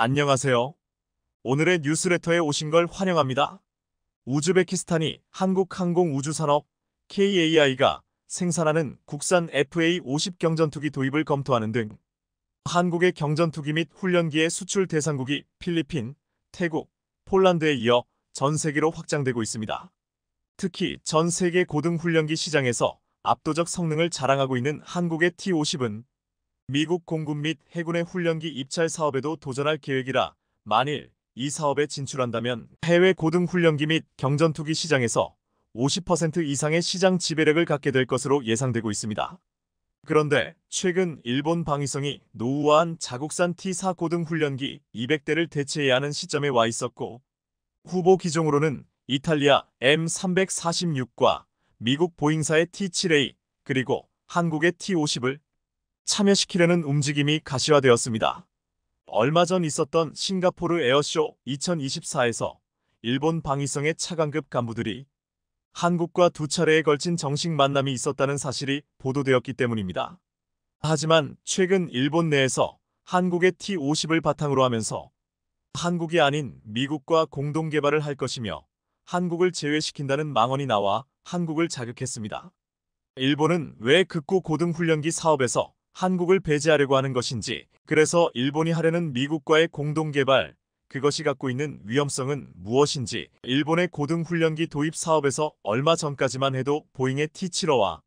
안녕하세요. 오늘의 뉴스레터에 오신 걸 환영합니다. 우즈베키스탄이 한국항공우주산업 KAI가 생산하는 국산 FA-50 경전투기 도입을 검토하는 등 한국의 경전투기 및 훈련기의 수출 대상국이 필리핀, 태국, 폴란드에 이어 전 세계로 확장되고 있습니다. 특히 전 세계 고등훈련기 시장에서 압도적 성능을 자랑하고 있는 한국의 T-50은 미국 공군 및 해군의 훈련기 입찰 사업에도 도전할 계획이라 만일 이 사업에 진출한다면 해외 고등훈련기 및 경전투기 시장에서 50% 이상의 시장 지배력을 갖게 될 것으로 예상되고 있습니다. 그런데 최근 일본 방위성이 노후화한 자국산 T-4 고등훈련기 200대를 대체해야 하는 시점에 와 있었고 후보 기종으로는 이탈리아 M346과 미국 보잉사의 T-7A 그리고 한국의 T-50을 참여시키려는 움직임이 가시화되었습니다. 얼마 전 있었던 싱가포르 에어쇼 2024에서 일본 방위성의 차관급 간부들이 한국과 두 차례에 걸친 정식 만남이 있었다는 사실이 보도되었기 때문입니다. 하지만 최근 일본 내에서 한국의 T-50을 바탕으로 하면서 한국이 아닌 미국과 공동 개발을 할 것이며 한국을 제외시킨다는 망언이 나와 한국을 자극했습니다. 일본은 왜 극고 고등훈련기 사업에서 한국을 배제하려고 하는 것인지, 그래서 일본이 하려는 미국과의 공동개발, 그것이 갖고 있는 위험성은 무엇인지, 일본의 고등훈련기 도입 사업에서 얼마 전까지만 해도 보잉의 T-7호와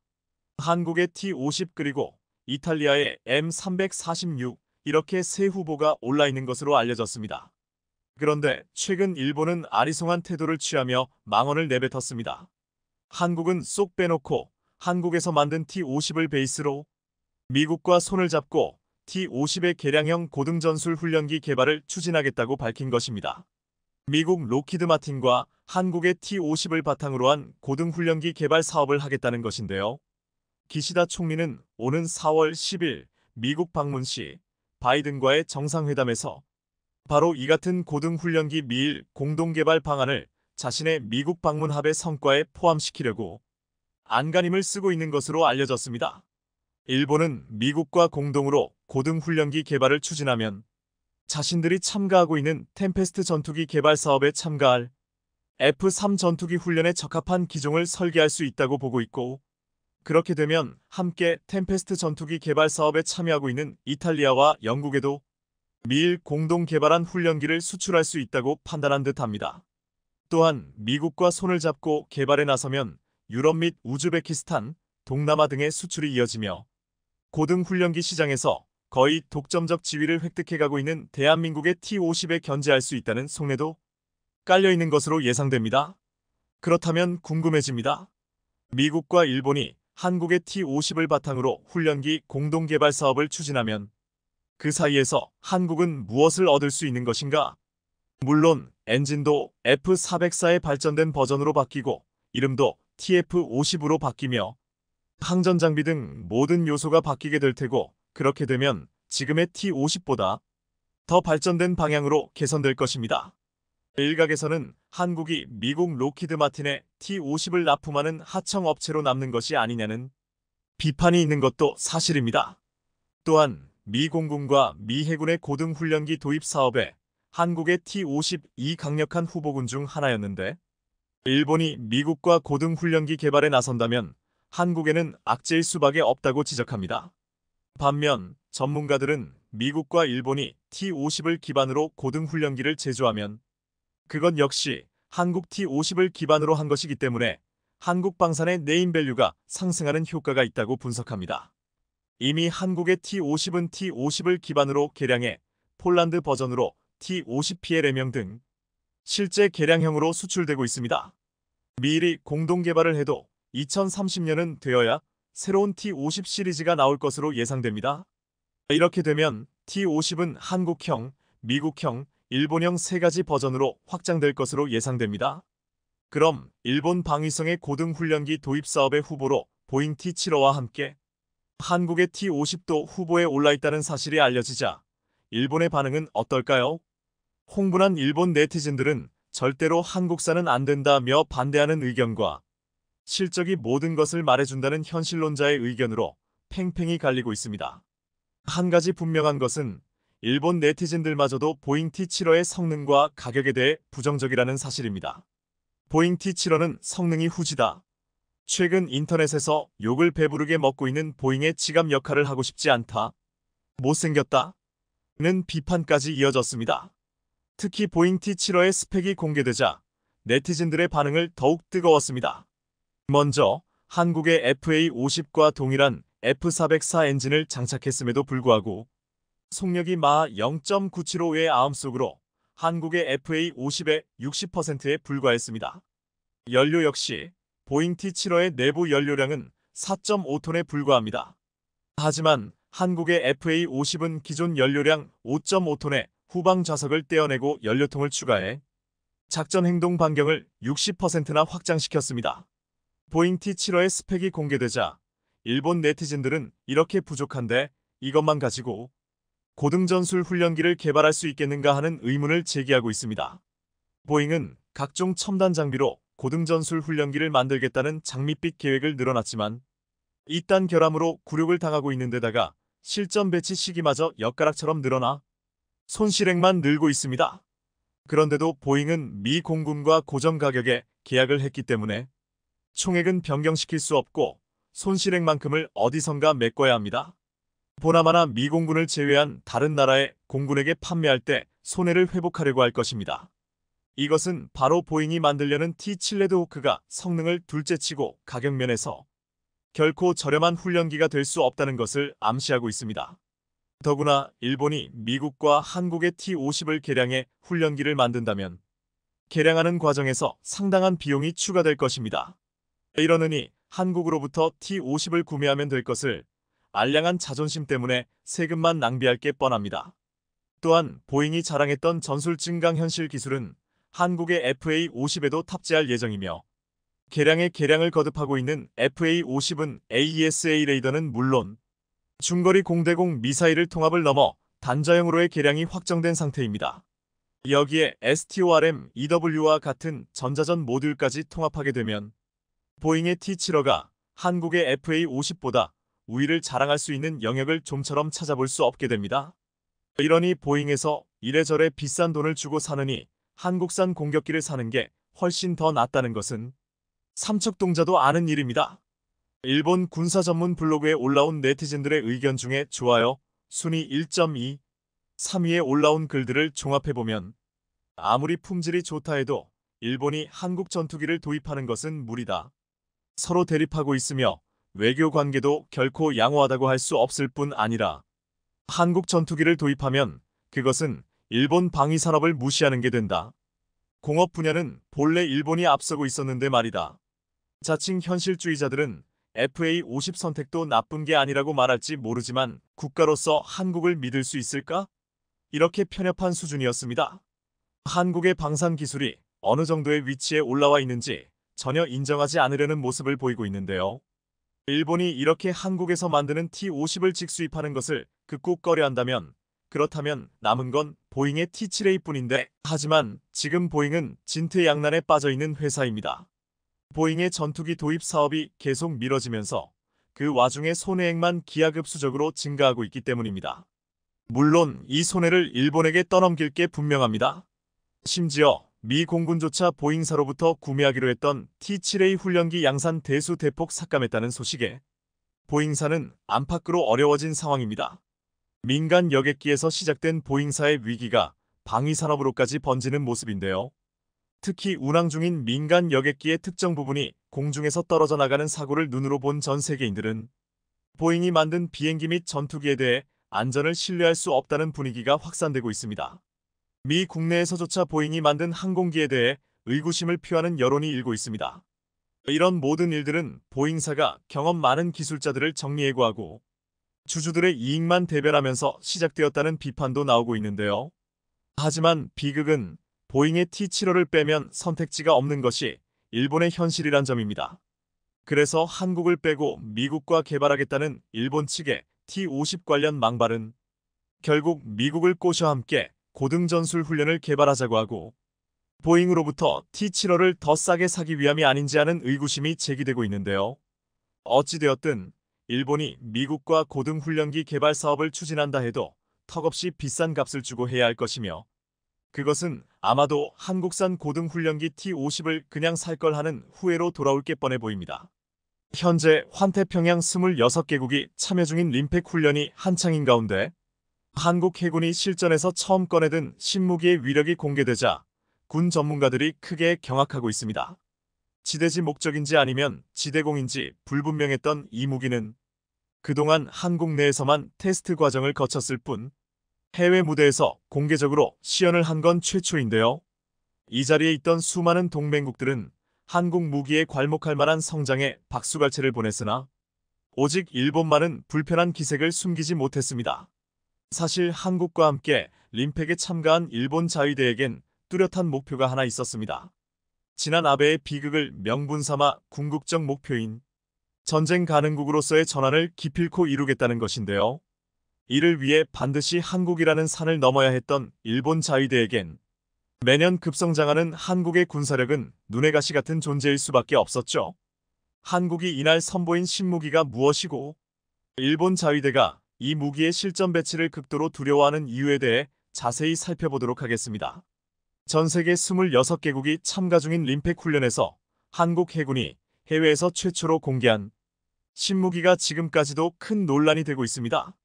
한국의 T-50 그리고 이탈리아의 M346 이렇게 세 후보가 올라있는 것으로 알려졌습니다. 그런데 최근 일본은 아리송한 태도를 취하며 망언을 내뱉었습니다. 한국은 쏙 빼놓고 한국에서 만든 T-50을 베이스로 미국과 손을 잡고 T-50의 개량형 고등전술 훈련기 개발을 추진하겠다고 밝힌 것입니다. 미국 로키드 마틴과 한국의 T-50을 바탕으로 한 고등훈련기 개발 사업을 하겠다는 것인데요. 기시다 총리는 오는 4월 10일 미국 방문 시 바이든과의 정상회담에서 바로 이 같은 고등훈련기 미일 공동개발 방안을 자신의 미국 방문 합의 성과에 포함시키려고 안간힘을 쓰고 있는 것으로 알려졌습니다. 일본은 미국과 공동으로 고등훈련기 개발을 추진하면 자신들이 참가하고 있는 템페스트 전투기 개발 사업에 참가할 F-3 전투기 훈련에 적합한 기종을 설계할 수 있다고 보고 있고, 그렇게 되면 함께 템페스트 전투기 개발 사업에 참여하고 있는 이탈리아와 영국에도 미일 공동 개발한 훈련기를 수출할 수 있다고 판단한 듯합니다. 또한 미국과 손을 잡고 개발에 나서면 유럽 및 우즈베키스탄, 동남아 등의 수출이 이어지며 고등훈련기 시장에서 거의 독점적 지위를 획득해가고 있는 대한민국의 T-50에 견제할 수 있다는 속내도 깔려있는 것으로 예상됩니다. 그렇다면 궁금해집니다. 미국과 일본이 한국의 T-50을 바탕으로 훈련기 공동개발 사업을 추진하면 그 사이에서 한국은 무엇을 얻을 수 있는 것인가? 물론 엔진도 F-404의 발전된 버전으로 바뀌고 이름도 TF-50으로 바뀌며 항전 장비 등 모든 요소가 바뀌게 될 테고, 그렇게 되면 지금의 T-50보다 더 발전된 방향으로 개선될 것입니다. 일각에서는 한국이 미국 로키드 마틴의 T-50을 납품하는 하청업체로 남는 것이 아니냐는 비판이 있는 것도 사실입니다. 또한 미 공군과 미 해군의 고등훈련기 도입 사업에 한국의 T-50이 강력한 후보군 중 하나였는데, 일본이 미국과 고등훈련기 개발에 나선다면 한국에는 악재일 수밖에 없다고 지적합니다. 반면 전문가들은 미국과 일본이 T-50을 기반으로 고등훈련기를 제조하면 그것 역시 한국 T-50을 기반으로 한 것이기 때문에 한국 방산의 네임밸류가 상승하는 효과가 있다고 분석합니다. 이미 한국의 T-50은 T-50을 기반으로 개량해 폴란드 버전으로 T-50PLM형 등 실제 개량형으로 수출되고 있습니다. 미일이 공동개발을 해도 2030년은 되어야 새로운 T-50 시리즈가 나올 것으로 예상됩니다. 이렇게 되면 T-50은 한국형, 미국형, 일본형 세 가지 버전으로 확장될 것으로 예상됩니다. 그럼 일본 방위성의 고등훈련기 도입 사업의 후보로 보잉 T-7호와 함께 한국의 T-50도 후보에 올라있다는 사실이 알려지자 일본의 반응은 어떨까요? 홍분한 일본 네티즌들은 절대로 한국산은 안 된다며 반대하는 의견과 실적이 모든 것을 말해준다는 현실론자의 의견으로 팽팽히 갈리고 있습니다. 한 가지 분명한 것은 일본 네티즌들마저도 보잉 T7의 성능과 가격에 대해 부정적이라는 사실입니다. 보잉 T7는 성능이 후지다. 최근 인터넷에서 욕을 배부르게 먹고 있는 보잉의 지갑 역할을 하고 싶지 않다. 못생겼다. 는 비판까지 이어졌습니다. 특히 보잉 T7의 스펙이 공개되자 네티즌들의 반응을 더욱 뜨거웠습니다. 먼저 한국의 FA50과 동일한 F404 엔진을 장착했음에도 불구하고 속력이 마하 0.975의 아음속으로 한국의 FA50의 60%에 불과했습니다. 연료 역시 보잉 T7의 내부 연료량은 4.5톤에 불과합니다. 하지만 한국의 FA50은 기존 연료량 5.5톤의 후방 좌석을 떼어내고 연료통을 추가해 작전 행동 반경을 60%나 확장시켰습니다. 보잉 T7의 스펙이 공개되자 일본 네티즌들은 이렇게 부족한데 이것만 가지고 고등전술 훈련기를 개발할 수 있겠는가 하는 의문을 제기하고 있습니다. 보잉은 각종 첨단 장비로 고등전술 훈련기를 만들겠다는 장밋빛 계획을 늘어놨지만 이딴 결함으로 굴욕을 당하고 있는 데다가 실전 배치 시기마저 엿가락처럼 늘어나 손실액만 늘고 있습니다. 그런데도 보잉은 미 공군과 고정 가격에 계약을 했기 때문에 총액은 변경시킬 수 없고 손실액만큼을 어디선가 메꿔야 합니다. 보나마나 미 공군을 제외한 다른 나라의 공군에게 판매할 때 손해를 회복하려고 할 것입니다. 이것은 바로 보잉이 만들려는 T7 레드호크가 성능을 둘째치고 가격 면에서 결코 저렴한 훈련기가 될 수 없다는 것을 암시하고 있습니다. 더구나 일본이 미국과 한국의 T50을 개량해 훈련기를 만든다면 개량하는 과정에서 상당한 비용이 추가될 것입니다. 이러느니 한국으로부터 T50을 구매하면 될 것을 알량한 자존심 때문에 세금만 낭비할 게 뻔합니다. 또한 보잉이 자랑했던 전술 증강 현실 기술은 한국의 FA50에도 탑재할 예정이며 개량에 개량을 거듭하고 있는 FA50은 AESA 레이더는 물론 중거리 공대공 미사일을 통합을 넘어 단자형으로의 개량이 확정된 상태입니다. 여기에 STORM EW와 같은 전자전 모듈까지 통합하게 되면 보잉의 T7가 한국의 FA50보다 우위를 자랑할 수 있는 영역을 좀처럼 찾아볼 수 없게 됩니다. 이러니 보잉에서 이래저래 비싼 돈을 주고 사느니 한국산 공격기를 사는 게 훨씬 더 낫다는 것은 삼척동자도 아는 일입니다. 일본 군사 전문 블로그에 올라온 네티즌들의 의견 중에 좋아요 순위 1.2, 3위에 올라온 글들을 종합해보면 아무리 품질이 좋다 해도 일본이 한국 전투기를 도입하는 것은 무리다. 서로 대립하고 있으며 외교 관계도 결코 양호하다고 할 수 없을 뿐 아니라 한국 전투기를 도입하면 그것은 일본 방위 산업을 무시하는 게 된다. 공업 분야는 본래 일본이 앞서고 있었는데 말이다. 자칭 현실주의자들은 FA50 선택도 나쁜 게 아니라고 말할지 모르지만 국가로서 한국을 믿을 수 있을까? 이렇게 편협한 수준이었습니다. 한국의 방산 기술이 어느 정도의 위치에 올라와 있는지 전혀 인정하지 않으려는 모습을 보이고 있는데요. 일본이 이렇게 한국에서 만드는 T50을 직수입하는 것을 극구 꺼려한다면 그렇다면 남은 건 보잉의 T7A 뿐인데 하지만 지금 보잉은 진퇴양난에 빠져있는 회사입니다. 보잉의 전투기 도입 사업이 계속 미뤄지면서 그 와중에 손해액만 기하급수적으로 증가하고 있기 때문입니다. 물론 이 손해를 일본에게 떠넘길 게 분명합니다. 심지어 미 공군조차 보잉사로부터 구매하기로 했던 T7A 훈련기 양산 대수 대폭 삭감했다는 소식에 보잉사는 안팎으로 어려워진 상황입니다. 민간 여객기에서 시작된 보잉사의 위기가 방위산업으로까지 번지는 모습인데요. 특히 운항 중인 민간 여객기의 특정 부분이 공중에서 떨어져 나가는 사고를 눈으로 본 전 세계인들은 보잉이 만든 비행기 및 전투기에 대해 안전을 신뢰할 수 없다는 분위기가 확산되고 있습니다. 미 국내에서조차 보잉이 만든 항공기에 대해 의구심을 표하는 여론이 일고 있습니다. 이런 모든 일들은 보잉사가 경험 많은 기술자들을 정리해고하고 주주들의 이익만 대변하면서 시작되었다는 비판도 나오고 있는데요. 하지만 비극은 보잉의 T7호를 빼면 선택지가 없는 것이 일본의 현실이란 점입니다. 그래서 한국을 빼고 미국과 개발하겠다는 일본 측의 T50 관련 망발은 결국 미국을 꼬셔 함께 고등전술 훈련을 개발하자고 하고 보잉으로부터 T7호를 더 싸게 사기 위함이 아닌지 하는 의구심이 제기되고 있는데요. 어찌되었든 일본이 미국과 고등훈련기 개발 사업을 추진한다 해도 턱없이 비싼 값을 주고 해야 할 것이며 그것은 아마도 한국산 고등 훈련기 T-50을 그냥 살 걸 하는 후회로 돌아올 게 뻔해 보입니다. 현재 환태평양 26개국이 참여 중인 림팩 훈련이 한창인 가운데 한국 해군이 실전에서 처음 꺼내든 신무기의 위력이 공개되자 군 전문가들이 크게 경악하고 있습니다. 지대지 목적인지 아니면 지대공인지 불분명했던 이 무기는 그동안 한국 내에서만 테스트 과정을 거쳤을 뿐 해외 무대에서 공개적으로 시연을 한 건 최초인데요. 이 자리에 있던 수많은 동맹국들은 한국 무기에 괄목할 만한 성장에 박수갈채를 보냈으나 오직 일본만은 불편한 기색을 숨기지 못했습니다. 사실 한국과 함께 림팩에 참가한 일본 자위대에겐 뚜렷한 목표가 하나 있었습니다. 지난 아베의 비극을 명분 삼아 궁극적 목표인 전쟁 가능국으로서의 전환을 기필코 이루겠다는 것인데요. 이를 위해 반드시 한국이라는 산을 넘어야 했던 일본 자위대에겐 매년 급성장하는 한국의 군사력은 눈의 가시 같은 존재일 수밖에 없었죠. 한국이 이날 선보인 신무기가 무엇이고 일본 자위대가 이 무기의 실전 배치를 극도로 두려워하는 이유에 대해 자세히 살펴보도록 하겠습니다. 전 세계 26개국이 참가 중인 림팩 훈련에서 한국 해군이 해외에서 최초로 공개한 신무기가 지금까지도 큰 논란이 되고 있습니다.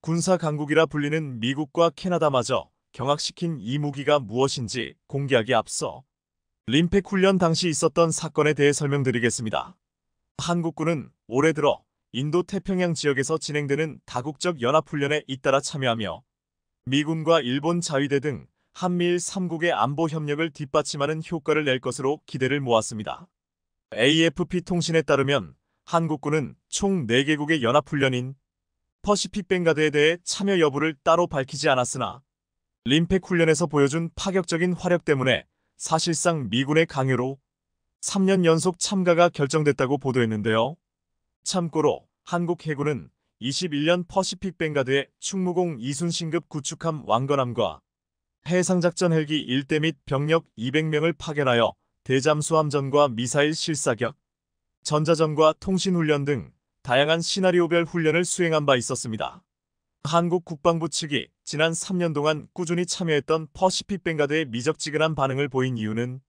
군사 강국이라 불리는 미국과 캐나다마저 경악시킨 이 무기가 무엇인지 공개하기 앞서 림팩 훈련 당시 있었던 사건에 대해 설명드리겠습니다. 한국군은 올해 들어 인도 태평양 지역에서 진행되는 다국적 연합훈련에 잇따라 참여하며 미군과 일본 자위대 등 한미일 3국의 안보 협력을 뒷받침하는 효과를 낼 것으로 기대를 모았습니다. AFP 통신에 따르면 한국군은 총 4개국의 연합훈련인 퍼시픽 뱅가드에 대해 참여 여부를 따로 밝히지 않았으나 림팩 훈련에서 보여준 파격적인 화력 때문에 사실상 미군의 강요로 3년 연속 참가가 결정됐다고 보도했는데요. 참고로 한국 해군은 21년 퍼시픽 뱅가드의 충무공 이순신급 구축함 왕건함과 해상작전 헬기 1대 및 병력 200명을 파견하여 대잠수함전과 미사일 실사격, 전자전과 통신훈련 등 다양한 시나리오별 훈련을 수행한 바 있었습니다. 한국 국방부 측이 지난 3년 동안 꾸준히 참여했던 퍼시픽 뱅가드의 미적지근한 반응을 보인 이유는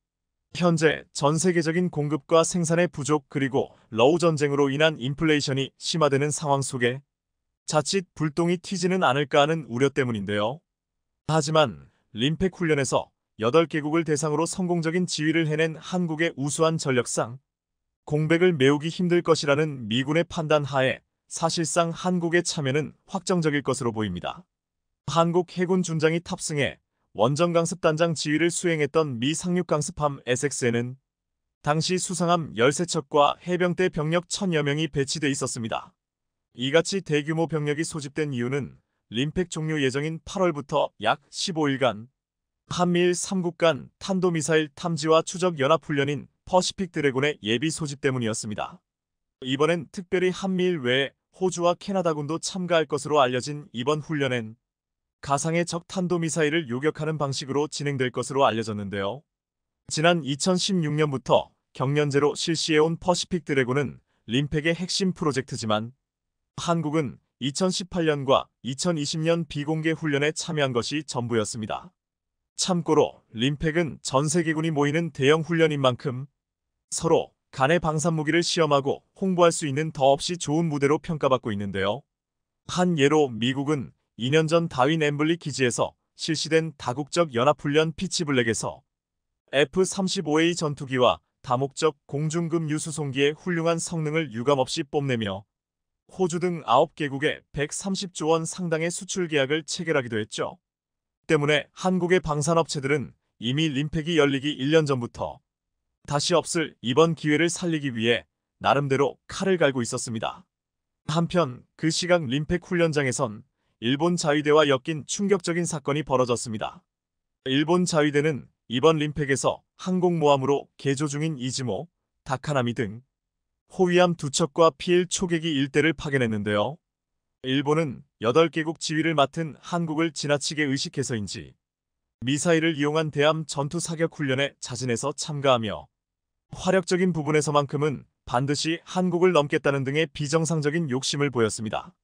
현재 전 세계적인 공급과 생산의 부족 그리고 러우 전쟁으로 인한 인플레이션이 심화되는 상황 속에 자칫 불똥이 튀지는 않을까 하는 우려 때문인데요. 하지만 림팩 훈련에서 8개국을 대상으로 성공적인 지휘를 해낸 한국의 우수한 전력상 공백을 메우기 힘들 것이라는 미군의 판단 하에 사실상 한국의 참여는 확정적일 것으로 보입니다. 한국 해군 준장이 탑승해 원정강습단장 지휘를 수행했던 미 상륙강습함 에섹스에는 당시 수상함 13척과 해병대 병력 1000여 명이 배치돼 있었습니다. 이같이 대규모 병력이 소집된 이유는 림팩 종료 예정인 8월부터 약 15일간 한미일 3국 간 탄도미사일 탐지와 추적 연합훈련인 퍼시픽 드래곤의 예비 소집 때문이었습니다. 이번엔 특별히 한미일 외에 호주와 캐나다군도 참가할 것으로 알려진 이번 훈련엔 가상의 적 탄도미사일을 요격하는 방식으로 진행될 것으로 알려졌는데요. 지난 2016년부터 경연제로 실시해온 퍼시픽 드래곤은 림팩의 핵심 프로젝트지만 한국은 2018년과 2020년 비공개 훈련에 참여한 것이 전부였습니다. 참고로 림팩은 전 세계군이 모이는 대형 훈련인 만큼 서로 간의 방산무기를 시험하고 홍보할 수 있는 더없이 좋은 무대로 평가받고 있는데요. 한 예로 미국은 2년 전 다윈 엠블리 기지에서 실시된 다국적 연합훈련 피치블랙에서 F-35A 전투기와 다목적 공중급 유수송기의 훌륭한 성능을 유감없이 뽐내며 호주 등 9개국에 130조 원 상당의 수출 계약을 체결하기도 했죠. 때문에 한국의 방산업체들은 이미 림팩이 열리기 1년 전부터 다시 없을 이번 기회를 살리기 위해 나름대로 칼을 갈고 있었습니다. 한편 그 시각 림팩 훈련장에선 일본 자위대와 엮인 충격적인 사건이 벌어졌습니다. 일본 자위대는 이번 림팩에서 항공모함으로 개조 중인 이즈모, 다카나미 등 호위함 2척과 PL 초계기 1대를 파견했는데요. 일본은 8개국 지휘를 맡은 한국을 지나치게 의식해서인지 미사일을 이용한 대함 전투 사격 훈련에 자진해서 참가하며 화력적인 부분에서만큼은 반드시 한국을 넘겠다는 등의 비정상적인 욕심을 보였습니다.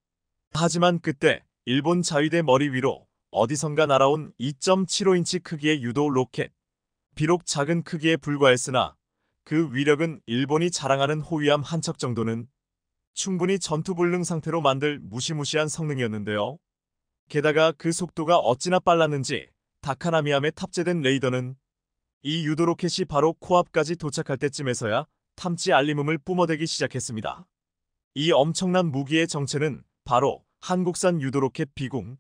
하지만 그때 일본 자위대 머리 위로 어디선가 날아온 2.75인치 크기의 유도 로켓. 비록 작은 크기에 불과했으나 그 위력은 일본이 자랑하는 호위함 한 척 정도는 충분히 전투불능 상태로 만들 무시무시한 성능이었는데요. 게다가 그 속도가 어찌나 빨랐는지 다카나미함에 탑재된 레이더는 이 유도 로켓이 바로 코앞까지 도착할 때쯤에서야 탐지 알림음을 뿜어대기 시작했습니다. 이 엄청난 무기의 정체는 바로 한국산 유도 로켓 비궁.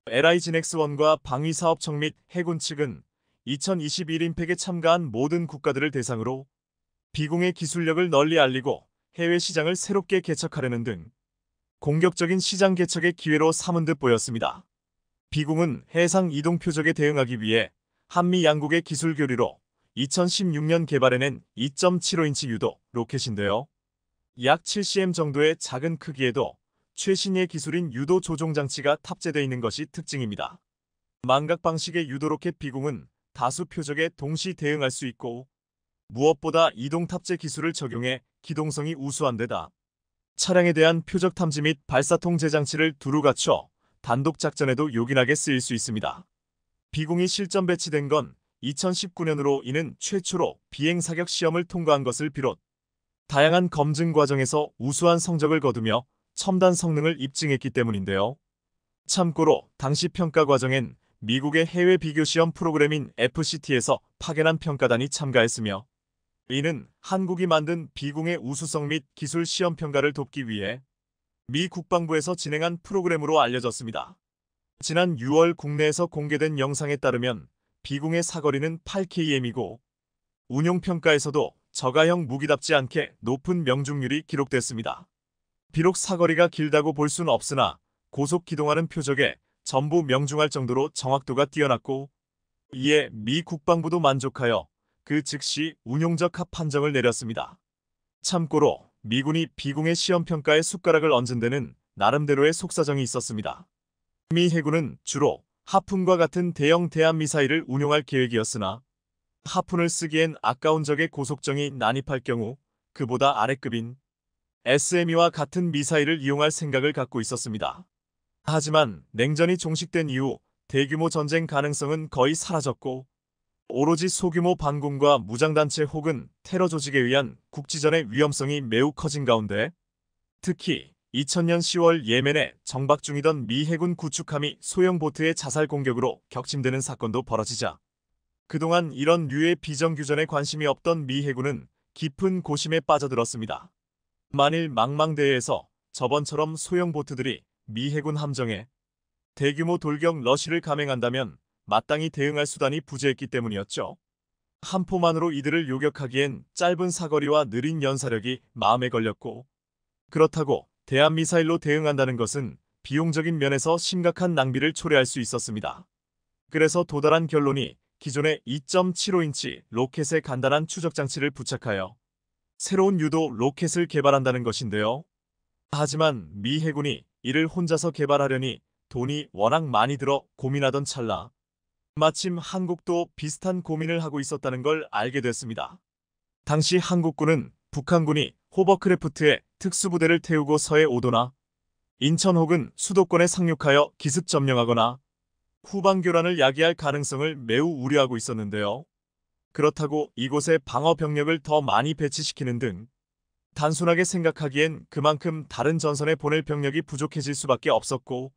LIGNX-1과 방위사업청 및 해군 측은 2021 임팩에 참가한 모든 국가들을 대상으로 비궁의 기술력을 널리 알리고 해외 시장을 새롭게 개척하려는 등 공격적인 시장 개척의 기회로 삼은 듯 보였습니다. 비궁은 해상 이동 표적에 대응하기 위해 한미 양국의 기술 교류로 2016년 개발해낸 2.75인치 유도 로켓인데요. 약 7cm 정도의 작은 크기에도 최신의 기술인 유도 조종 장치가 탑재되어 있는 것이 특징입니다. 망각 방식의 유도 로켓 비궁은 다수 표적에 동시 대응할 수 있고 무엇보다 이동 탑재 기술을 적용해 기동성이 우수한 데다 차량에 대한 표적 탐지 및 발사 통제 장치를 두루 갖춰 단독 작전에도 요긴하게 쓰일 수 있습니다. 비궁이 실전 배치된 건 2019년으로 이는 최초로 비행 사격 시험을 통과한 것을 비롯 다양한 검증 과정에서 우수한 성적을 거두며 첨단 성능을 입증했기 때문인데요. 참고로 당시 평가 과정엔 미국의 해외 비교 시험 프로그램인 FCT에서 파견한 평가단이 참가했으며 이는 한국이 만든 비궁의 우수성 및 기술 시험 평가를 돕기 위해 미 국방부에서 진행한 프로그램으로 알려졌습니다. 지난 6월 국내에서 공개된 영상에 따르면 비궁의 사거리는 8km이고 운용평가에서도 저가형 무기답지 않게 높은 명중률이 기록됐습니다. 비록 사거리가 길다고 볼 수는 없으나 고속 기동하는 표적에 전부 명중할 정도로 정확도가 뛰어났고 이에 미 국방부도 만족하여 그 즉시 운용적 합 판정을 내렸습니다. 참고로 미군이 비궁의 시험평가에 숟가락을 얹은 데는 나름대로의 속사정이 있었습니다. 미 해군은 주로 하푼과 같은 대형 대함미사일을 운용할 계획이었으나 하푼을 쓰기엔 아까운 적의 고속정이 난입할 경우 그보다 아래급인 SME와 같은 미사일을 이용할 생각을 갖고 있었습니다. 하지만 냉전이 종식된 이후 대규모 전쟁 가능성은 거의 사라졌고 오로지 소규모 반군과 무장단체 혹은 테러 조직에 의한 국지전의 위험성이 매우 커진 가운데 특히 2000년 10월 예멘에 정박 중이던 미 해군 구축함이 소형 보트의 자살 공격으로 격침되는 사건도 벌어지자 그동안 이런 류의 비정규전에 관심이 없던 미 해군은 깊은 고심에 빠져들었습니다. 만일 망망대해에서 저번처럼 소형 보트들이 미 해군 함정에 대규모 돌격 러시를 감행한다면 마땅히 대응할 수단이 부재했기 때문이었죠. 한 포만으로 이들을 요격하기엔 짧은 사거리와 느린 연사력이 마음에 걸렸고 그렇다고 대함미사일로 대응한다는 것은 비용적인 면에서 심각한 낭비를 초래할 수 있었습니다. 그래서 도달한 결론이 기존의 2.75인치 로켓에 간단한 추적장치를 부착하여 새로운 유도 로켓을 개발한다는 것인데요. 하지만 미 해군이 이를 혼자서 개발하려니 돈이 워낙 많이 들어 고민하던 찰나 마침 한국도 비슷한 고민을 하고 있었다는 걸 알게 됐습니다. 당시 한국군은 북한군이 호버크래프트에 특수부대를 태우고 서해 오도나 인천 혹은 수도권에 상륙하여 기습 점령하거나 후방 교란을 야기할 가능성을 매우 우려하고 있었는데요. 그렇다고 이곳에 방어 병력을 더 많이 배치시키는 등 단순하게 생각하기엔 그만큼 다른 전선에 보낼 병력이 부족해질 수밖에 없었고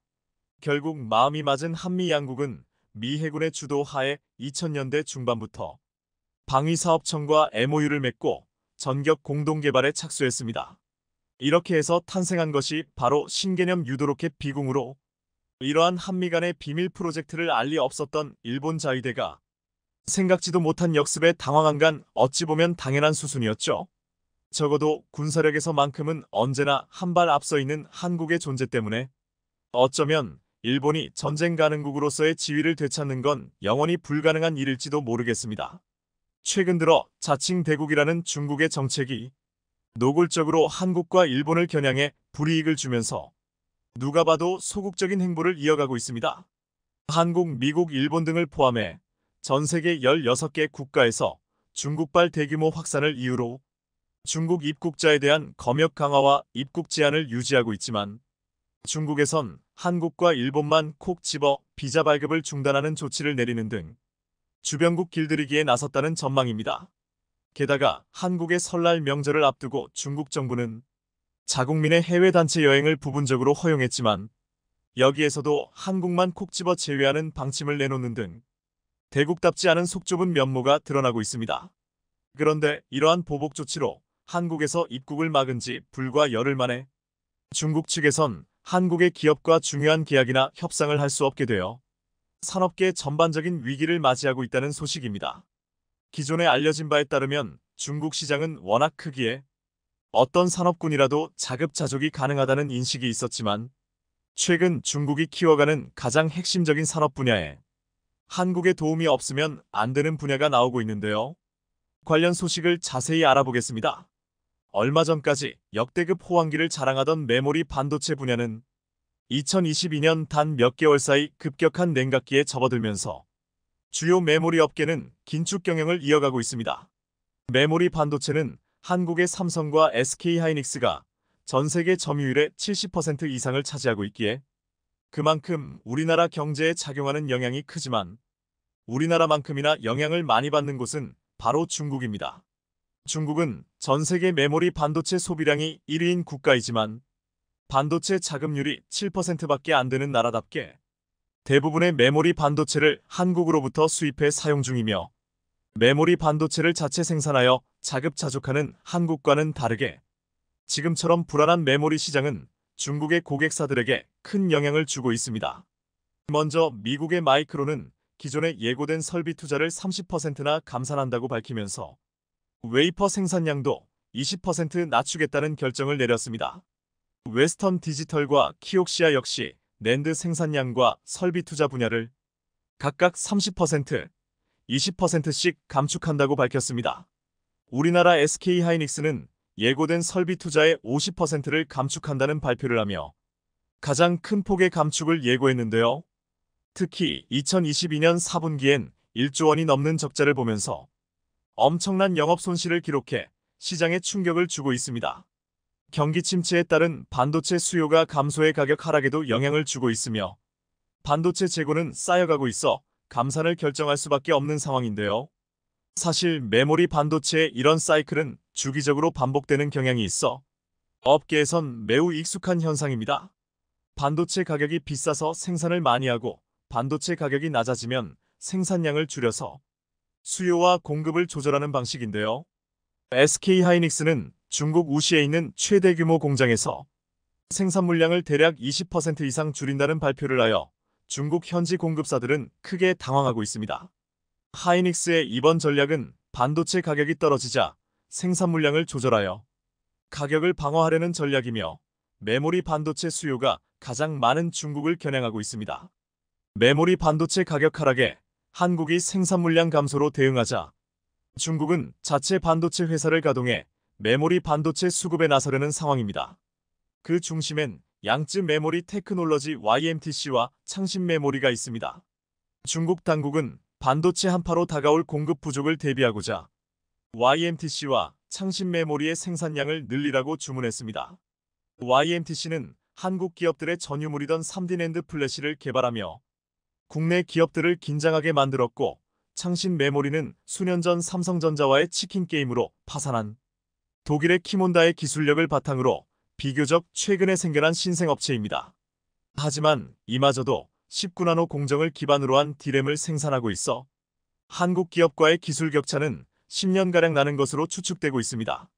결국 마음이 맞은 한미 양국은 미 해군의 주도 하에 2000년대 중반부터 방위사업청과 MOU를 맺고 전격 공동개발에 착수했습니다. 이렇게 해서 탄생한 것이 바로 신개념 유도로켓 비궁으로 이러한 한미 간의 비밀 프로젝트를 알리 없었던 일본 자위대가 생각지도 못한 역습에 당황한 간 어찌 보면 당연한 수순이었죠. 적어도 군사력에서만큼은 언제나 한 발 앞서 있는 한국의 존재 때문에 어쩌면 일본이 전쟁 가능국으로서의 지위를 되찾는 건 영원히 불가능한 일일지도 모르겠습니다. 최근 들어 자칭 대국이라는 중국의 정책이 노골적으로 한국과 일본을 겨냥해 불이익을 주면서 누가 봐도 소국적인 행보를 이어가고 있습니다. 한국, 미국, 일본 등을 포함해 전 세계 16개 국가에서 중국발 대규모 확산을 이유로 중국 입국자에 대한 검역 강화와 입국 제한을 유지하고 있지만 중국에선 한국과 일본만 콕 집어 비자 발급을 중단하는 조치를 내리는 등 주변국 길들이기에 나섰다는 전망입니다. 게다가 한국의 설날 명절을 앞두고 중국 정부는 자국민의 해외 단체 여행을 부분적으로 허용했지만 여기에서도 한국만 콕 집어 제외하는 방침을 내놓는 등 대국답지 않은 속 좁은 면모가 드러나고 있습니다. 그런데 이러한 보복 조치로 한국에서 입국을 막은 지 불과 열흘 만에 중국 측에선 한국의 기업과 중요한 계약이나 협상을 할 수 없게 되어 산업계 전반적인 위기를 맞이하고 있다는 소식입니다. 기존에 알려진 바에 따르면 중국 시장은 워낙 크기에 어떤 산업군이라도 자급자족이 가능하다는 인식이 있었지만 최근 중국이 키워가는 가장 핵심적인 산업 분야에 한국의 도움이 없으면 안 되는 분야가 나오고 있는데요. 관련 소식을 자세히 알아보겠습니다. 얼마 전까지 역대급 호황기를 자랑하던 메모리 반도체 분야는 2022년 단 몇 개월 사이 급격한 냉각기에 접어들면서 주요 메모리 업계는 긴축 경영을 이어가고 있습니다. 메모리 반도체는 한국의 삼성과 SK하이닉스가 전 세계 점유율의 70% 이상을 차지하고 있기에 그만큼 우리나라 경제에 작용하는 영향이 크지만 우리나라만큼이나 영향을 많이 받는 곳은 바로 중국입니다. 중국은 전 세계 메모리 반도체 소비량이 1위인 국가이지만 반도체 자급률이 7%밖에 안 되는 나라답게 대부분의 메모리 반도체를 한국으로부터 수입해 사용 중이며 메모리 반도체를 자체 생산하여 자급자족하는 한국과는 다르게 지금처럼 불안한 메모리 시장은 중국의 고객사들에게 큰 영향을 주고 있습니다. 먼저 미국의 마이크론은 기존에 예고된 설비 투자를 30%나 감산한다고 밝히면서 웨이퍼 생산량도 20% 낮추겠다는 결정을 내렸습니다. 웨스턴 디지털과 키옥시아 역시 낸드 생산량과 설비 투자 분야를 각각 30%, 20%씩 감축한다고 밝혔습니다. 우리나라 SK하이닉스는 예고된 설비 투자의 50%를 감축한다는 발표를 하며 가장 큰 폭의 감축을 예고했는데요. 특히 2022년 4분기엔 1조 원이 넘는 적자를 보면서 엄청난 영업 손실을 기록해 시장에 충격을 주고 있습니다. 경기 침체에 따른 반도체 수요가 감소해 가격 하락에도 영향을 주고 있으며 반도체 재고는 쌓여가고 있어 감산을 결정할 수밖에 없는 상황인데요. 사실 메모리 반도체의 이런 사이클은 주기적으로 반복되는 경향이 있어 업계에선 매우 익숙한 현상입니다. 반도체 가격이 비싸서 생산을 많이 하고 반도체 가격이 낮아지면 생산량을 줄여서 수요와 공급을 조절하는 방식인데요. SK하이닉스는 중국 우시에 있는 최대 규모 공장에서 생산 물량을 대략 20% 이상 줄인다는 발표를 하여 중국 현지 공급사들은 크게 당황하고 있습니다. 하이닉스의 이번 전략은 반도체 가격이 떨어지자 생산 물량을 조절하여 가격을 방어하려는 전략이며 메모리 반도체 수요가 가장 많은 중국을 겨냥하고 있습니다. 메모리 반도체 가격 하락에 한국이 생산 물량 감소로 대응하자 중국은 자체 반도체 회사를 가동해 메모리 반도체 수급에 나서려는 상황입니다. 그 중심엔 양쯔 메모리 테크놀러지 YMTC와 창신 메모리가 있습니다. 중국 당국은 반도체 한파로 다가올 공급 부족을 대비하고자 YMTC와 창신 메모리의 생산량을 늘리라고 주문했습니다. YMTC는 한국 기업들의 전유물이던 3D 낸드 플래시를 개발하며 국내 기업들을 긴장하게 만들었고 창신 메모리는 수년 전 삼성전자와의 치킨 게임으로 파산한 독일의 키몬다의 기술력을 바탕으로 비교적 최근에 생겨난 신생업체입니다. 하지만 이마저도 19나노 공정을 기반으로 한 D램을 생산하고 있어 한국 기업과의 기술 격차는 10년가량 나는 것으로 추측되고 있습니다.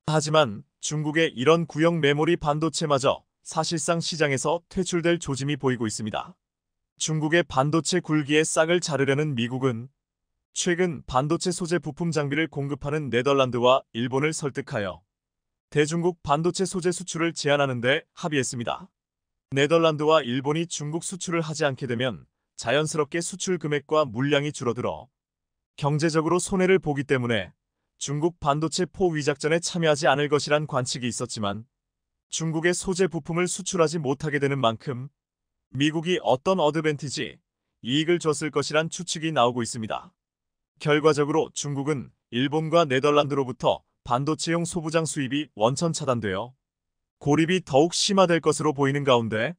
하지만 중국의 이런 구형 메모리 반도체마저 사실상 시장에서 퇴출될 조짐이 보이고 있습니다. 중국의 반도체 굴기에 싹을 자르려는 미국은 최근 반도체 소재 부품 장비를 공급하는 네덜란드와 일본을 설득하여 대중국 반도체 소재 수출을 제한하는 데 합의했습니다. 네덜란드와 일본이 중국 수출을 하지 않게 되면 자연스럽게 수출 금액과 물량이 줄어들어 경제적으로 손해를 보기 때문에 중국 반도체 포위 작전에 참여하지 않을 것이란 관측이 있었지만 중국의 소재 부품을 수출하지 못하게 되는 만큼 미국이 어떤 어드밴티지, 이익을 줬을 것이란 추측이 나오고 있습니다. 결과적으로 중국은 일본과 네덜란드로부터 반도체용 소부장 수입이 원천 차단되어 고립이 더욱 심화될 것으로 보이는 가운데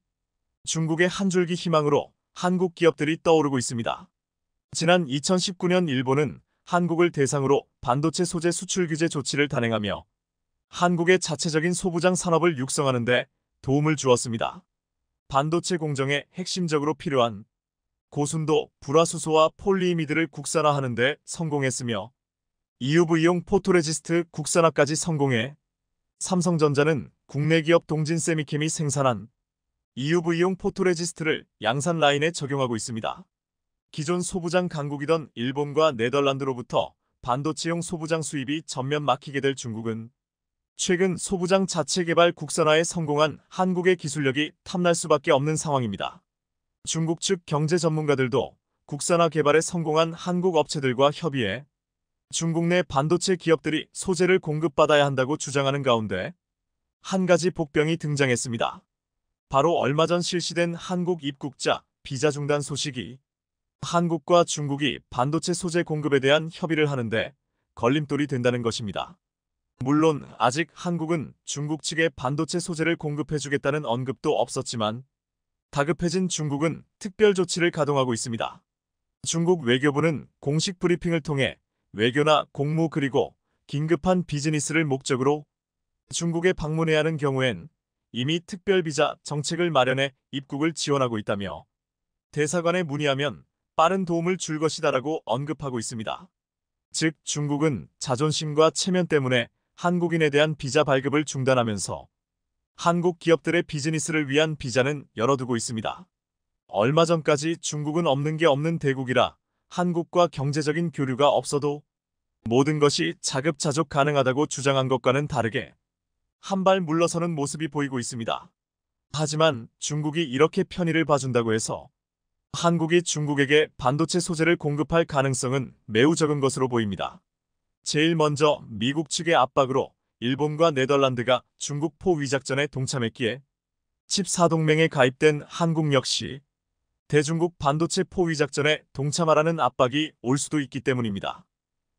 중국의 한 줄기 희망으로 한국 기업들이 떠오르고 있습니다. 지난 2019년 일본은 한국을 대상으로 반도체 소재 수출 규제 조치를 단행하며 한국의 자체적인 소부장 산업을 육성하는 데 도움을 주었습니다. 반도체 공정에 핵심적으로 필요한 고순도 불화수소와 폴리이미드를 국산화하는 데 성공했으며 EUV용 포토레지스트 국산화까지 성공해 삼성전자는 국내 기업 동진세미캠이 생산한 EUV용 포토레지스트를 양산 라인에 적용하고 있습니다. 기존 소부장 강국이던 일본과 네덜란드로부터 반도체용 소부장 수입이 전면 막히게 될 중국은 최근 소부장 자체 개발 국산화에 성공한 한국의 기술력이 탐날 수밖에 없는 상황입니다. 중국 측 경제 전문가들도 국산화 개발에 성공한 한국 업체들과 협의해 중국 내 반도체 기업들이 소재를 공급받아야 한다고 주장하는 가운데 한 가지 복병이 등장했습니다. 바로 얼마 전 실시된 한국 입국자 비자 중단 소식이 한국과 중국이 반도체 소재 공급에 대한 협의를 하는데 걸림돌이 된다는 것입니다. 물론 아직 한국은 중국 측에 반도체 소재를 공급해주겠다는 언급도 없었지만 다급해진 중국은 특별 조치를 가동하고 있습니다. 중국 외교부는 공식 브리핑을 통해 외교나 공무 그리고 긴급한 비즈니스를 목적으로 중국에 방문해야 하는 경우엔 이미 특별 비자 정책을 마련해 입국을 지원하고 있다며 대사관에 문의하면 빠른 도움을 줄 것이다라고 언급하고 있습니다. 즉 중국은 자존심과 체면 때문에 한국인에 대한 비자 발급을 중단하면서 한국 기업들의 비즈니스를 위한 비자는 열어두고 있습니다. 얼마 전까지 중국은 없는 게 없는 대국이라 한국과 경제적인 교류가 없어도 모든 것이 자급자족 가능하다고 주장한 것과는 다르게 한 발 물러서는 모습이 보이고 있습니다. 하지만 중국이 이렇게 편의를 봐준다고 해서 한국이 중국에게 반도체 소재를 공급할 가능성은 매우 적은 것으로 보입니다. 제일 먼저 미국 측의 압박으로 일본과 네덜란드가 중국 포위 작전에 동참했기에 칩 4동맹에 가입된 한국 역시 대중국 반도체 포위 작전에 동참하라는 압박이 올 수도 있기 때문입니다.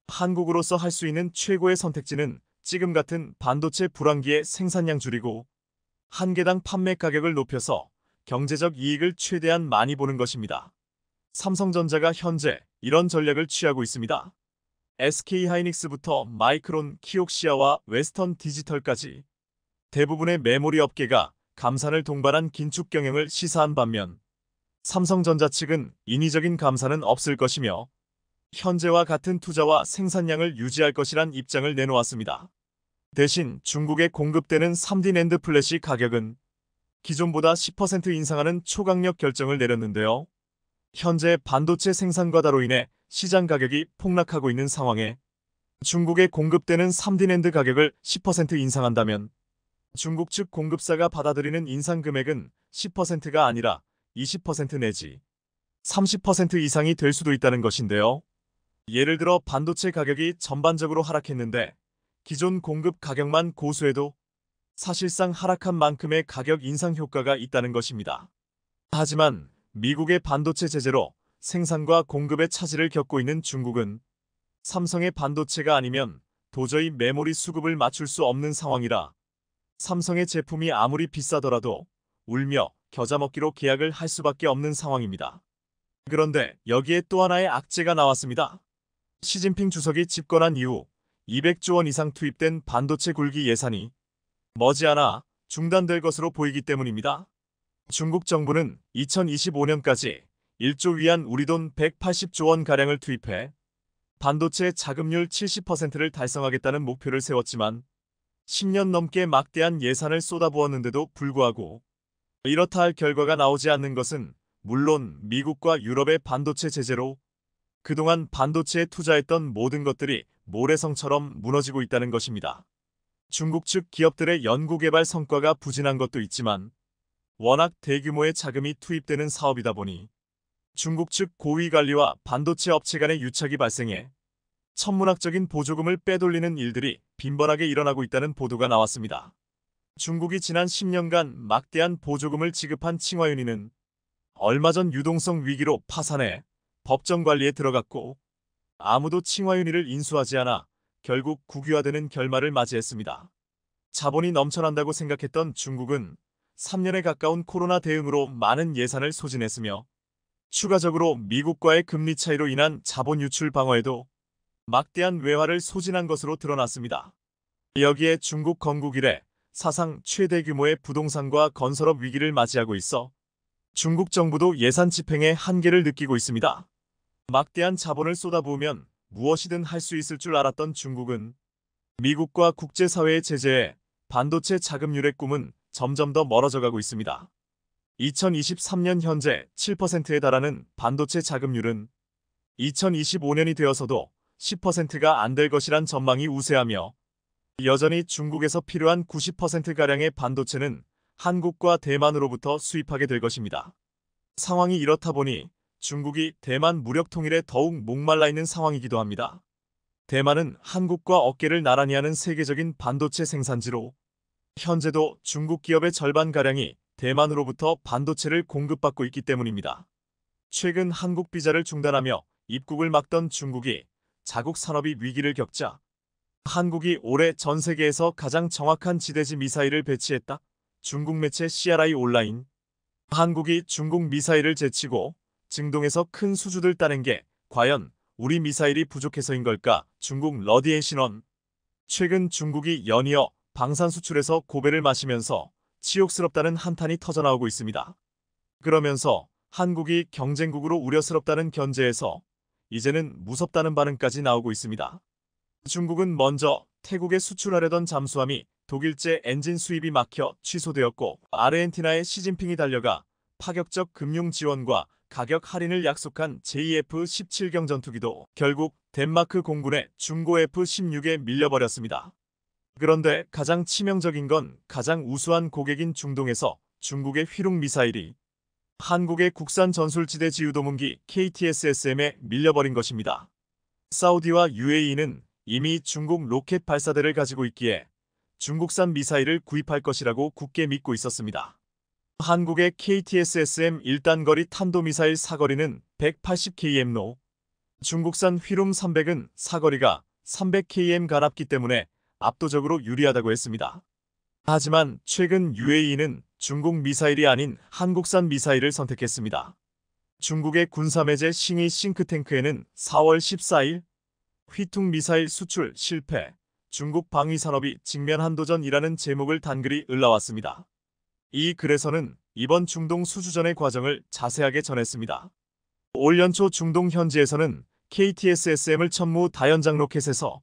한국으로서 할 수 있는 최고의 선택지는 지금 같은 반도체 불황기에 생산량 줄이고 한 개당 판매 가격을 높여서 경제적 이익을 최대한 많이 보는 것입니다. 삼성전자가 현재 이런 전략을 취하고 있습니다. SK하이닉스부터 마이크론, 키옥시아와 웨스턴 디지털까지 대부분의 메모리 업계가 감산을 동반한 긴축 경영을 시사한 반면 삼성전자 측은 인위적인 감산은 없을 것이며 현재와 같은 투자와 생산량을 유지할 것이란 입장을 내놓았습니다. 대신 중국에 공급되는 3D 낸드 플래시 가격은 기존보다 10% 인상하는 초강력 결정을 내렸는데요. 현재 반도체 생산 과다로 인해 시장 가격이 폭락하고 있는 상황에 중국에 공급되는 3D 낸드 가격을 10% 인상한다면 중국 측 공급사가 받아들이는 인상 금액은 10%가 아니라 20% 내지 30% 이상이 될 수도 있다는 것인데요. 예를 들어 반도체 가격이 전반적으로 하락했는데 기존 공급 가격만 고수해도 사실상 하락한 만큼의 가격 인상 효과가 있다는 것입니다. 하지만 미국의 반도체 제재로 생산과 공급의 차질을 겪고 있는 중국은 삼성의 반도체가 아니면 도저히 메모리 수급을 맞출 수 없는 상황이라 삼성의 제품이 아무리 비싸더라도 울며 겨자 먹기로 계약을 할 수밖에 없는 상황입니다. 그런데 여기에 또 하나의 악재가 나왔습니다. 시진핑 주석이 집권한 이후 200조 원 이상 투입된 반도체 굴기 예산이 머지않아 중단될 것으로 보이기 때문입니다. 중국 정부는 2025년까지 1조 위안 우리 돈 180조 원가량을 투입해 반도체 자금률 70%를 달성하겠다는 목표를 세웠지만 10년 넘게 막대한 예산을 쏟아부었는데도 불구하고 이렇다 할 결과가 나오지 않는 것은 물론 미국과 유럽의 반도체 제재로 그동안 반도체에 투자했던 모든 것들이 모래성처럼 무너지고 있다는 것입니다. 중국 측 기업들의 연구개발 성과가 부진한 것도 있지만 워낙 대규모의 자금이 투입되는 사업이다 보니 중국 측 고위관리와 반도체 업체 간의 유착이 발생해 천문학적인 보조금을 빼돌리는 일들이 빈번하게 일어나고 있다는 보도가 나왔습니다. 중국이 지난 10년간 막대한 보조금을 지급한 칭화윤희는 얼마 전 유동성 위기로 파산해 법정 관리에 들어갔고 아무도 칭화윤희를 인수하지 않아 결국 국유화되는 결말을 맞이했습니다. 자본이 넘쳐난다고 생각했던 중국은 3년에 가까운 코로나 대응으로 많은 예산을 소진했으며 추가적으로 미국과의 금리 차이로 인한 자본 유출 방어에도 막대한 외화를 소진한 것으로 드러났습니다. 여기에 중국 건국 이래 사상 최대 규모의 부동산과 건설업 위기를 맞이하고 있어 중국 정부도 예산 집행에 한계를 느끼고 있습니다. 막대한 자본을 쏟아부으면 무엇이든 할 수 있을 줄 알았던 중국은 미국과 국제사회의 제재에 반도체 자금률의 꿈은 점점 더 멀어져 가고 있습니다. 2023년 현재 7%에 달하는 반도체 자금률은 2025년이 되어서도 10%가 안 될 것이란 전망이 우세하며 여전히 중국에서 필요한 90%가량의 반도체는 한국과 대만으로부터 수입하게 될 것입니다. 상황이 이렇다 보니 중국이 대만 무력 통일에 더욱 목말라 있는 상황이기도 합니다. 대만은 한국과 어깨를 나란히 하는 세계적인 반도체 생산지로 현재도 중국 기업의 절반가량이 대만으로부터 반도체를 공급받고 있기 때문입니다. 최근 한국 비자를 중단하며 입국을 막던 중국이 자국 산업이 위기를 겪자 한국이 올해 전 세계에서 가장 정확한 지대지 미사일을 배치했다. 중국 매체 CRI 온라인. 한국이 중국 미사일을 제치고 증동에서 큰 수주를 따낸 게 과연 우리 미사일이 부족해서인 걸까? 중국 러디의 신원. 최근 중국이 연이어 방산 수출에서 고배를 마시면서 치욕스럽다는 한탄이 터져나오고 있습니다. 그러면서 한국이 경쟁국으로 우려스럽다는 견제에서 이제는 무섭다는 반응까지 나오고 있습니다. 중국은 먼저 태국에 수출하려던 잠수함이 독일제 엔진 수입이 막혀 취소되었고 아르헨티나에 시진핑이 달려가 파격적 금융 지원과 가격 할인을 약속한 JF-17경 전투기도 결국 덴마크 공군의 중고 F-16에 밀려버렸습니다. 그런데 가장 치명적인 건 가장 우수한 고객인 중동에서 중국의 휘룩 미사일이 한국의 국산 전술지대 지유도문기 KTSSM에 밀려버린 것입니다. 사우디와 UAE는 이미 중국 로켓 발사대를 가지고 있기에 중국산 미사일을 구입할 것이라고 굳게 믿고 있었습니다. 한국의 KTSSM 1단거리 탄도미사일 사거리는 180km로 중국산 휘룸 300은 사거리가 300km 가깝기 때문에 압도적으로 유리하다고 했습니다. 하지만 최근 UAE는 중국 미사일이 아닌 한국산 미사일을 선택했습니다. 중국의 군사매제 싱이 싱크탱크에는 4월 14일 휘퉁 미사일 수출 실패, 중국 방위산업이 직면 한도전이라는 제목을 단 글이 올라왔습니다. 이 글에서는 이번 중동 수주전의 과정을 자세하게 전했습니다. 올 연초 중동 현지에서는 KTSSM을 천무 다연장 로켓에서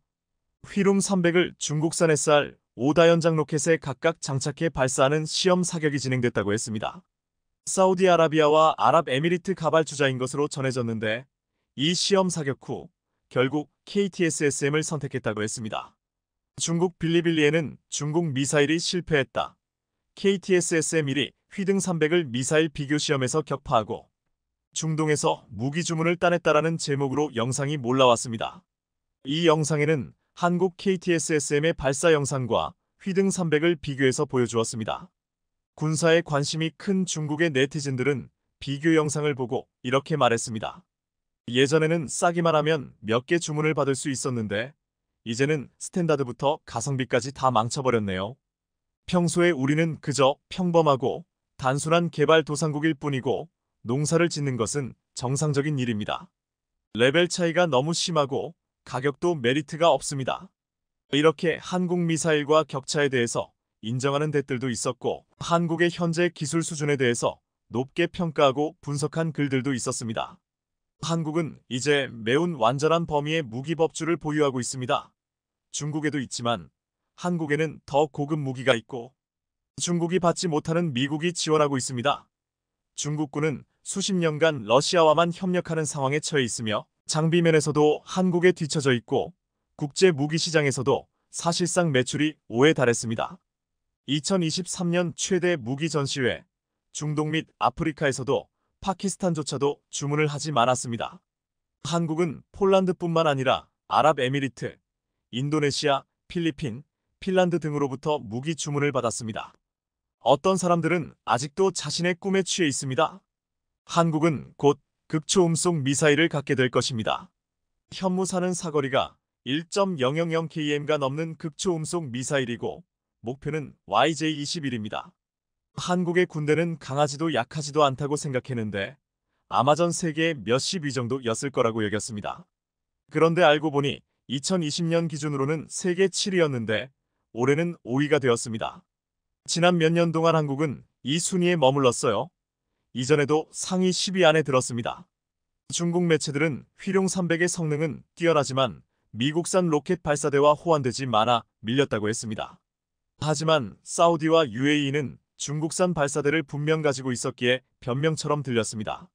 휘룸 300을 중국산 SR 5다연장 로켓에 각각 장착해 발사하는 시험 사격이 진행됐다고 했습니다. 사우디아라비아와 아랍에미리트 가발주자인 것으로 전해졌는데 이 시험 사격 후 결국 KTSSM을 선택했다고 했습니다. 중국 빌리빌리에는 중국 미사일이 실패했다. KTSSM-1이 휘등 300을 미사일 비교 시험에서 격파하고 중동에서 무기 주문을 따냈다라는 제목으로 영상이 몰라왔습니다. 이 영상에는 한국 KTSSM의 발사 영상과 휘등 300을 비교해서 보여주었습니다. 군사에 관심이 큰 중국의 네티즌들은 비교 영상을 보고 이렇게 말했습니다. 예전에는 싸기만 하면 몇 개 주문을 받을 수 있었는데 이제는 스탠다드부터 가성비까지 다 망쳐버렸네요. 평소에 우리는 그저 평범하고 단순한 개발도상국일 뿐이고 농사를 짓는 것은 정상적인 일입니다. 레벨 차이가 너무 심하고 가격도 메리트가 없습니다. 이렇게 한국 미사일과 격차에 대해서 인정하는 댓글도 있었고 한국의 현재 기술 수준에 대해서 높게 평가하고 분석한 글들도 있었습니다. 한국은 이제 매운 완전한 범위의 무기 법주를 보유하고 있습니다. 중국에도 있지만 한국에는 더 고급 무기가 있고 중국이 받지 못하는 미국이 지원하고 있습니다. 중국군은 수십 년간 러시아와만 협력하는 상황에 처해 있으며 장비면에서도 한국에 뒤처져 있고 국제 무기 시장에서도 사실상 매출이 5에 달했습니다. 2023년 최대 무기 전시회 중동 및 아프리카에서도 파키스탄조차도 주문을 하지 않았습니다. 한국은 폴란드뿐만 아니라 아랍에미리트, 인도네시아, 필리핀, 핀란드 등으로부터 무기 주문을 받았습니다. 어떤 사람들은 아직도 자신의 꿈에 취해 있습니다. 한국은 곧 극초음속 미사일을 갖게 될 것입니다. 현무사는 사거리가 1.000km가 넘는 극초음속 미사일이고 목표는 YJ-21입니다. 한국의 군대는 강하지도 약하지도 않다고 생각했는데 아마 전 세계의 몇십 위 정도였을 거라고 여겼습니다. 그런데 알고 보니 2020년 기준으로는 세계 7위였는데 올해는 5위가 되었습니다. 지난 몇 년 동안 한국은 이 순위에 머물렀어요. 이전에도 상위 10위 안에 들었습니다. 중국 매체들은 휘룡 300의 성능은 뛰어나지만 미국산 로켓 발사대와 호환되지 않아 밀렸다고 했습니다. 하지만 사우디와 UAE는 중국산 발사대를 분명 가지고 있었기에 변명처럼 들렸습니다.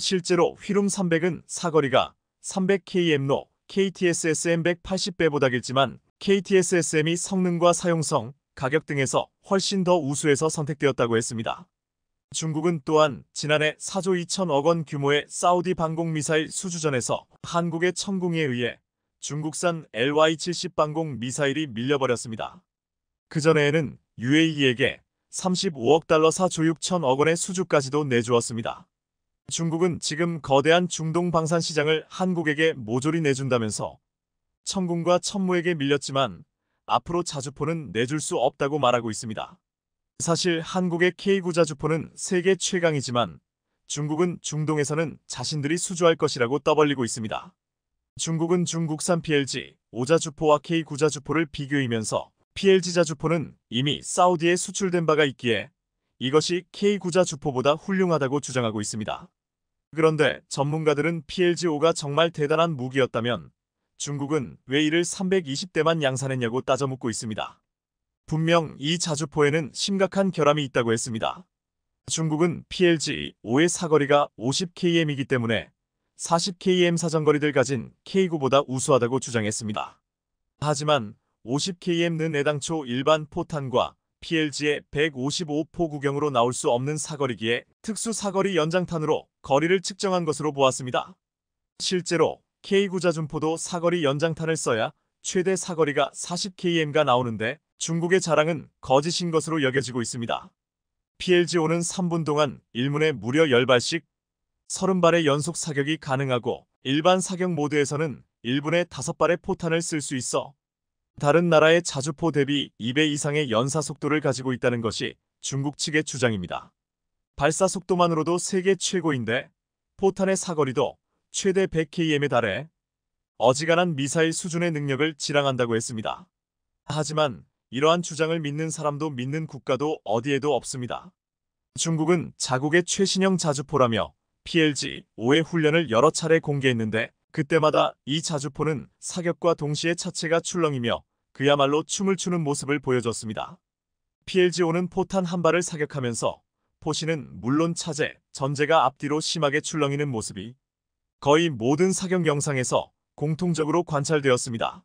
실제로 휘룡 300은 사거리가 300km로 KTSSM 180배보다 길지만 KTSSM이 성능과 사용성, 가격 등에서 훨씬 더 우수해서 선택되었다고 했습니다. 중국은 또한 지난해 4조 2천억 원 규모의 사우디 방공 미사일 수주전에서 한국의 천궁에 의해 중국산 LY-70 방공 미사일이 밀려버렸습니다. 그전에는 UAE에게 35억 달러 4조 6천억 원의 수주까지도 내주었습니다. 중국은 지금 거대한 중동 방산 시장을 한국에게 모조리 내준다면서 천궁과 천무에게 밀렸지만 앞으로 자주포는 내줄 수 없다고 말하고 있습니다. 사실 한국의 K9 자주포는 세계 최강이지만 중국은 중동에서는 자신들이 수주할 것이라고 떠벌리고 있습니다. 중국은 중국산 PLG 5자주포와 K9 자주포를 비교이면서 PLG 자주포는 이미 사우디에 수출된 바가 있기에 이것이 K9 자주포보다 훌륭하다고 주장하고 있습니다. 그런데 전문가들은 PLG-5가 정말 대단한 무기였다면 중국은 왜 이를 320대만 양산했냐고 따져 묻고 있습니다. 분명 이 자주포에는 심각한 결함이 있다고 했습니다. 중국은 PLG-5의 사거리가 50km이기 때문에 40km 사정거리를 가진 K9보다 우수하다고 주장했습니다. 하지만 50km는 애당초 일반 포탄과 PLG의 155포 구경으로 나올 수 없는 사거리기에 특수 사거리 연장탄으로 거리를 측정한 것으로 보았습니다. 실제로 K9 자준포도 사거리 연장탄을 써야 최대 사거리가 40km가 나오는데 중국의 자랑은 거짓인 것으로 여겨지고 있습니다. PLG-5는 3분 동안 1문에 무려 10발씩 30발의 연속 사격이 가능하고 일반 사격 모드에서는 1분에 5발의 포탄을 쓸 수 있어 다른 나라의 자주포 대비 2배 이상의 연사 속도를 가지고 있다는 것이 중국 측의 주장입니다. 발사 속도만으로도 세계 최고인데 포탄의 사거리도 최대 100km에 달해 어지간한 미사일 수준의 능력을 지랑한다고 했습니다. 하지만 이러한 주장을 믿는 사람도 믿는 국가도 어디에도 없습니다. 중국은 자국의 최신형 자주포라며 PLG-5의 훈련을 여러 차례 공개했는데 그때마다 이 자주포는 사격과 동시에 차체가 출렁이며 그야말로 춤을 추는 모습을 보여줬습니다. PLG-5는 포탄 한 발을 사격하면서 포시는 물론 차제, 전제가 앞뒤로 심하게 출렁이는 모습이 거의 모든 사격 영상에서 공통적으로 관찰되었습니다.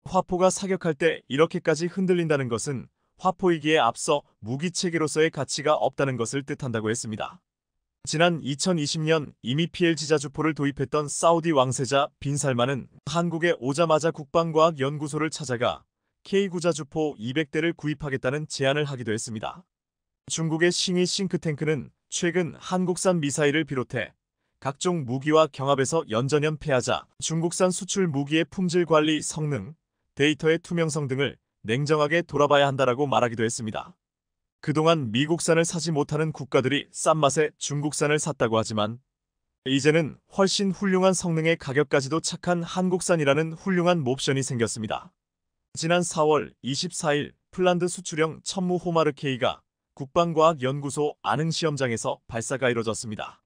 화포가 사격할 때 이렇게까지 흔들린다는 것은 화포이기에 앞서 무기체계로서의 가치가 없다는 것을 뜻한다고 했습니다. 지난 2020년 이미 PLG 자주포를 도입했던 사우디 왕세자 빈 살만은 한국에 오자마자 국방과학연구소를 찾아가 K9 자주포 200대를 구입하겠다는 제안을 하기도 했습니다. 중국의 싱이 싱크탱크는 최근 한국산 미사일을 비롯해 각종 무기와 경합에서 연전연패하자 중국산 수출 무기의 품질 관리 성능, 데이터의 투명성 등을 냉정하게 돌아봐야 한다라고 말하기도 했습니다. 그동안 미국산을 사지 못하는 국가들이 싼 맛에 중국산을 샀다고 하지만 이제는 훨씬 훌륭한 성능의 가격까지도 착한 한국산이라는 훌륭한 옵션이 생겼습니다. 지난 4월 24일 폴란드 수출형 천무 호마르 K가 국방과학연구소 안흥시험장에서 발사가 이뤄졌습니다.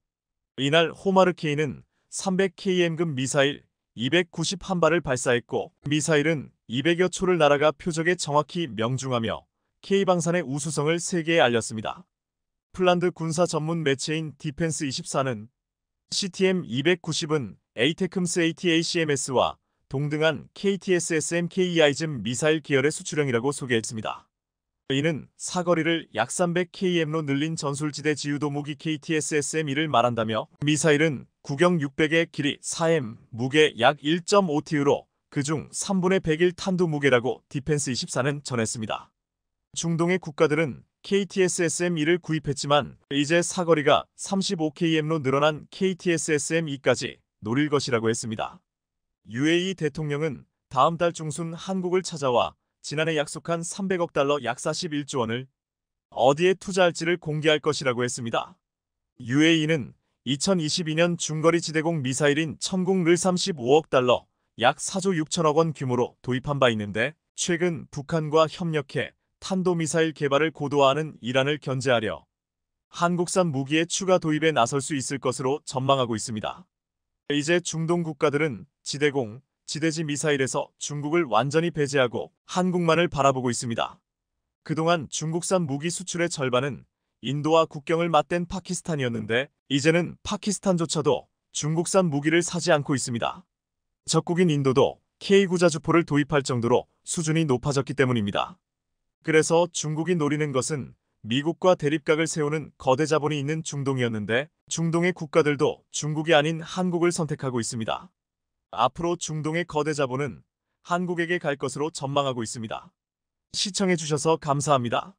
이날 호마르 K는 300km급 미사일 291발을 발사했고 미사일은 200여 초를 날아가 표적에 정확히 명중하며 K방산의 우수성을 세계에 알렸습니다. 폴란드 군사 전문 매체인 디펜스24는 CTM-290은 에이테크임스 ATACMS와 동등한 KTSSM KEI즘 미사일 계열의 수출형이라고 소개했습니다. 이는 사거리를 약 300km로 늘린 전술지대 지유도 무기 KTSSM-1을 말한다며 미사일은 구경 600의 길이 4m, 무게 약 1.5T로 그중 3분의 100일 탄두 무게라고 디펜스24는 전했습니다. 중동의 국가들은 KTSSM-1을 구입했지만 이제 사거리가 35km로 늘어난 KTSSM-2까지 노릴 것이라고 했습니다. UAE 대통령은 다음 달 중순 한국을 찾아와 지난해 약속한 300억 달러 약 41조 원을 어디에 투자할지를 공개할 것이라고 했습니다. UAE는 2022년 중거리 지대공 미사일인 천궁을 35억 달러, 약 4조 6천억 원 규모로 도입한 바 있는데 최근 북한과 협력해 탄도미사일 개발을 고도화하는 이란을 견제하려 한국산 무기의 추가 도입에 나설 수 있을 것으로 전망하고 있습니다. 이제 중동 국가들은 지대공, 지대지 미사일에서 중국을 완전히 배제하고 한국만을 바라보고 있습니다. 그동안 중국산 무기 수출의 절반은 인도와 국경을 맞댄 파키스탄이었는데 이제는 파키스탄조차도 중국산 무기를 사지 않고 있습니다. 적국인 인도도 K9자주포를 도입할 정도로 수준이 높아졌기 때문입니다. 그래서 중국이 노리는 것은 미국과 대립각을 세우는 거대 자본이 있는 중동이었는데 중동의 국가들도 중국이 아닌 한국을 선택하고 있습니다. 앞으로 중동의 거대 자본은 한국에게 갈 것으로 전망하고 있습니다. 시청해주셔서 감사합니다.